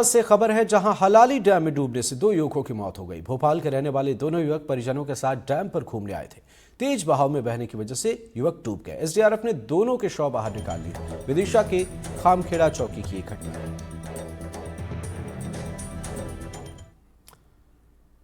से खबर है जहां हलाली डैम में डूबने से 2 युवकों की मौत हो गई। भोपाल के रहने वाले दोनों युवक परिजनों के साथ डैम पर घूमने आए थे। तेज बहाव में बहने की वजह से युवक डूब गए। एसडीआरएफ ने दोनों के शव बाहर निकाल लिए। विदिशा के खामखेड़ा चौकी की एक घटना है।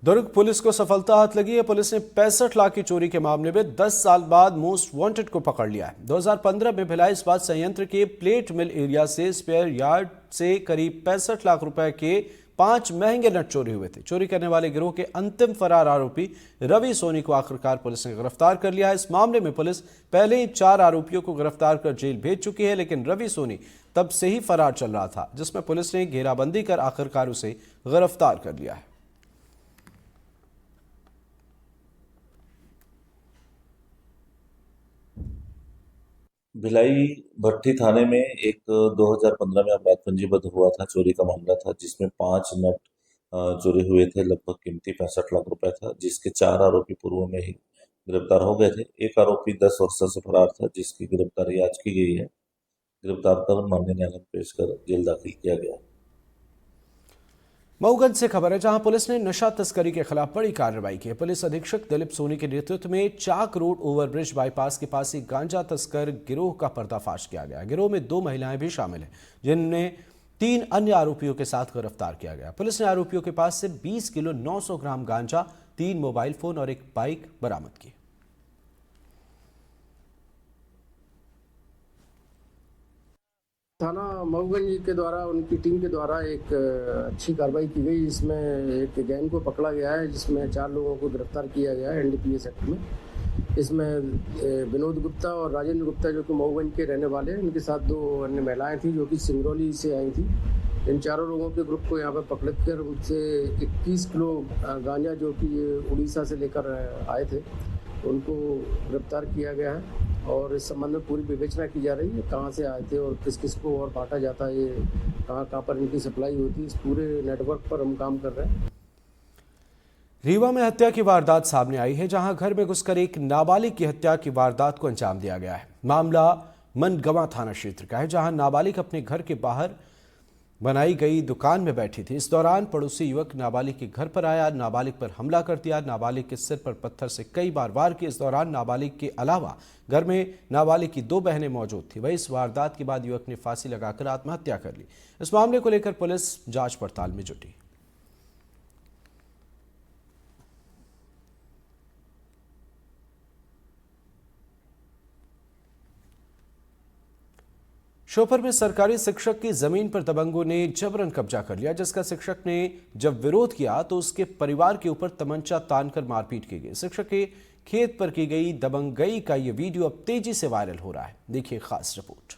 दुर्ग पुलिस को सफलता हाथ लगी है। पुलिस ने 65 लाख की चोरी के मामले में 10 साल बाद मोस्ट वांटेड को पकड़ लिया है। 2015 में भिलाई इस्पात संयंत्र के प्लेट मिल एरिया से स्पेयर यार्ड से करीब 65 लाख रुपए के 5 महंगे नट चोरी हुए थे। चोरी करने वाले गिरोह के अंतिम फरार आरोपी रवि सोनी को आखिरकार पुलिस ने गिरफ्तार कर लिया है। इस मामले में पुलिस पहले ही 4 आरोपियों को गिरफ्तार कर जेल भेज चुकी है, लेकिन रवि सोनी तब से ही फरार चल रहा था, जिसमें पुलिस ने घेराबंदी कर आखिरकार उसे गिरफ्तार कर लिया है। भिलाई भट्टी थाने में एक 2015 में अपराध पंजीबद्ध हुआ था। चोरी का मामला था जिसमें 5 नट चोरी हुए थे। लगभग कीमती 65 लाख रुपए था, जिसके 4 आरोपी पूर्व में ही गिरफ्तार हो गए थे। एक आरोपी 10 वर्षों से फरार था, जिसकी गिरफ्तारी आज की गई है। गिरफ्तार कर माननीय न्यायालय में पेश कर जेल दाखिल किया गया। मऊगंज से खबर है जहां पुलिस ने नशा तस्करी के खिलाफ बड़ी कार्रवाई की है। पुलिस अधीक्षक दिलीप सोनी के नेतृत्व में चाक रोड ओवरब्रिज बाईपास के पास एक गांजा तस्कर गिरोह का पर्दाफाश किया गया। गिरोह में 2 महिलाएं भी शामिल हैं, जिनमें 3 अन्य आरोपियों के साथ गिरफ्तार किया गया। पुलिस ने आरोपियों के पास से 20 किलो 900 ग्राम गांजा, 3 मोबाइल फोन और एक बाइक बरामद की। थाना मऊगंज के द्वारा उनकी टीम के द्वारा एक अच्छी कार्रवाई की गई, जिसमें एक गैंग को पकड़ा गया है, जिसमें 4 लोगों को गिरफ्तार किया गया है एनडीपीएस एक्ट में। इसमें विनोद गुप्ता और राजेंद्र गुप्ता जो कि मऊगंज के रहने वाले हैं, उनके साथ 2 अन्य महिलाएं थी जो कि सिंगरौली से आई थी। इन चारों लोगों के ग्रुप को यहाँ पर पकड़कर उनसे 21 किलो गांजा जो कि उड़ीसा से लेकर आए थे, उनको गिरफ्तार किया गया है और इस संबंध में पूरी विवेचना की जा रही है। कहाँ से आए थे और किस किस को और बांटा जाता है, ये कहाँ पर इनकी सप्लाई होती है, इस पूरे नेटवर्क पर हम काम कर रहे हैं। रीवा में हत्या की वारदात सामने आई है, जहां घर में घुसकर एक नाबालिग की हत्या की वारदात को अंजाम दिया गया है। मामला मनगवा थाना क्षेत्र का है, जहां नाबालिग अपने घर के बाहर बनाई गई दुकान में बैठी थी। इस दौरान पड़ोसी युवक नाबालिग के घर पर आया, नाबालिग पर हमला कर दिया। नाबालिग के सिर पर पत्थर से कई बार वार किए। इस दौरान नाबालिग के अलावा घर में नाबालिग की 2 बहनें मौजूद थी। वहीं इस वारदात के बाद युवक ने फांसी लगाकर आत्महत्या कर ली। इस मामले को लेकर पुलिस जांच पड़ताल में जुटी। श्योपुर में सरकारी शिक्षक की जमीन पर दबंगों ने जबरन कब्जा कर लिया, जिसका शिक्षक ने जब विरोध किया तो उसके परिवार के ऊपर तमंचा तानकर मारपीट की गई। शिक्षक के खेत पर की गई दबंगई का यह वीडियो अब तेजी से वायरल हो रहा है। देखिए खास रिपोर्ट।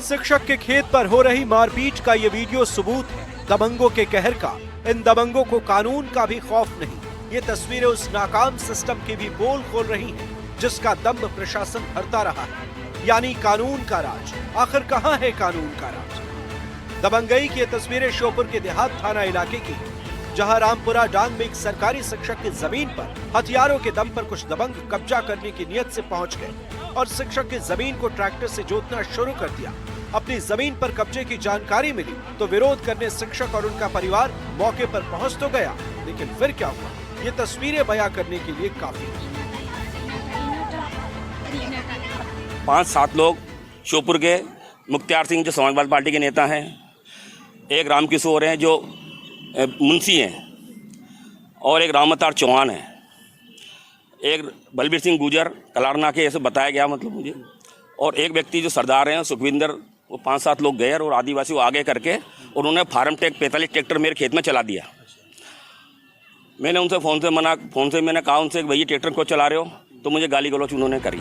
शिक्षक के खेत पर हो रही मारपीट का यह वीडियो सबूत है दबंगों के कहर का। इन दबंगों को कानून का भी खौफ नहीं। ये तस्वीरें उस नाकाम सिस्टम की भी पोल खोल रही हैं, जिसका दम्भ प्रशासन भरता रहा है, यानी कानून का राज। आखिर कहां है कानून का राज? दबंगई की तस्वीरें श्योपुर के देहात थाना इलाके की, जहां रामपुरा डांग में एक सरकारी शिक्षक की जमीन पर हथियारों के दम पर कुछ दबंग कब्जा करने की नियत से पहुंच गए और शिक्षक की जमीन को ट्रैक्टर से जोतना शुरू कर दिया। अपनी जमीन पर कब्जे की जानकारी मिली तो विरोध करने शिक्षक और उनका परिवार मौके पर पहुंच तो गया, लेकिन फिर क्या हुआ, ये तस्वीरें बयां करने के लिए काफी। 5-7 लोग श्योपुर के मुख्तियार सिंह जो समाजवादी पार्टी के नेता हैं, एक रामकिशोर हैं जो मुंशी हैं, और एक रामअवतार चौहान है, एक बलबीर सिंह गुजर कलारना के, ऐसे बताया गया मतलब मुझे, और एक व्यक्ति जो सरदार हैं सुखविंदर। वो 5-7 लोग गए और आदिवासी को आगे करके उन्होंने फार्म टेक 45 ट्रैक्टर मेरे खेत में चला दिया। मैंने उनसे फ़ोन से मैंने कहा उनसे भैया ट्रैक्टर को चला रहे हो, तो मुझे गाली गलौज उन्होंने करी।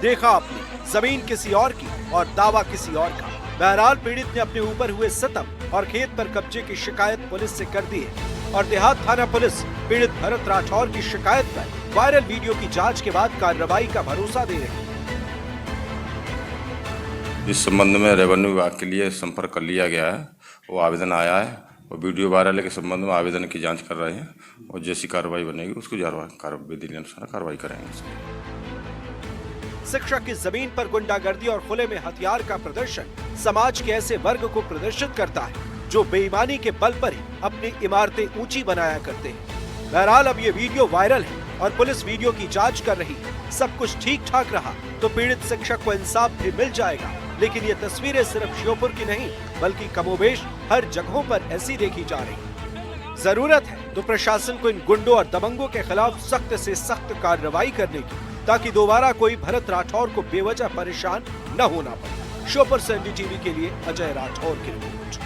देखा आपने, जमीन किसी और की और दावा किसी और का। बहरहाल पीड़ित ने अपने ऊपर हुए सितम और खेत पर कब्जे की शिकायत पुलिस से कर दी है और देहात थाना पुलिस पीड़ित भरत राठौर की शिकायत पर वायरल वीडियो की जांच के बाद कार्रवाई का भरोसा दे रही है। इस संबंध में रेवेन्यू विभाग के लिए संपर्क कर लिया गया है। वो आवेदन आया है और वीडियो वायरल के संबंध में आवेदन की जांच कर रहे हैं और जैसी कार्रवाई बनेगी उसको विधि अनुसार कार्रवाई करेंगे। शिक्षक की जमीन पर गुंडागर्दी और खुले में हथियार का प्रदर्शन समाज के ऐसे वर्ग को प्रदर्शित करता है जो बेईमानी के बल पर ही अपनी इमारतें ऊंची बनाया करते हैं। बहरहाल अब ये वीडियो वायरल है और पुलिस वीडियो की जांच कर रही है। सब कुछ ठीक ठाक रहा तो पीड़ित शिक्षक को इंसाफ भी मिल जाएगा, लेकिन ये तस्वीरें सिर्फ श्योपुर की नहीं बल्कि कमोबेश हर जगहों पर ऐसी देखी जा रही। जरूरत है तो प्रशासन को इन गुंडों और दबंगों के खिलाफ सख्त से सख्त कार्रवाई करने की, ताकि दोबारा कोई भरत राठौर को बेवजह परेशान न होना पड़े। श्योपुर से एनडीटीवी के लिए अजय राठौर की रिपोर्ट।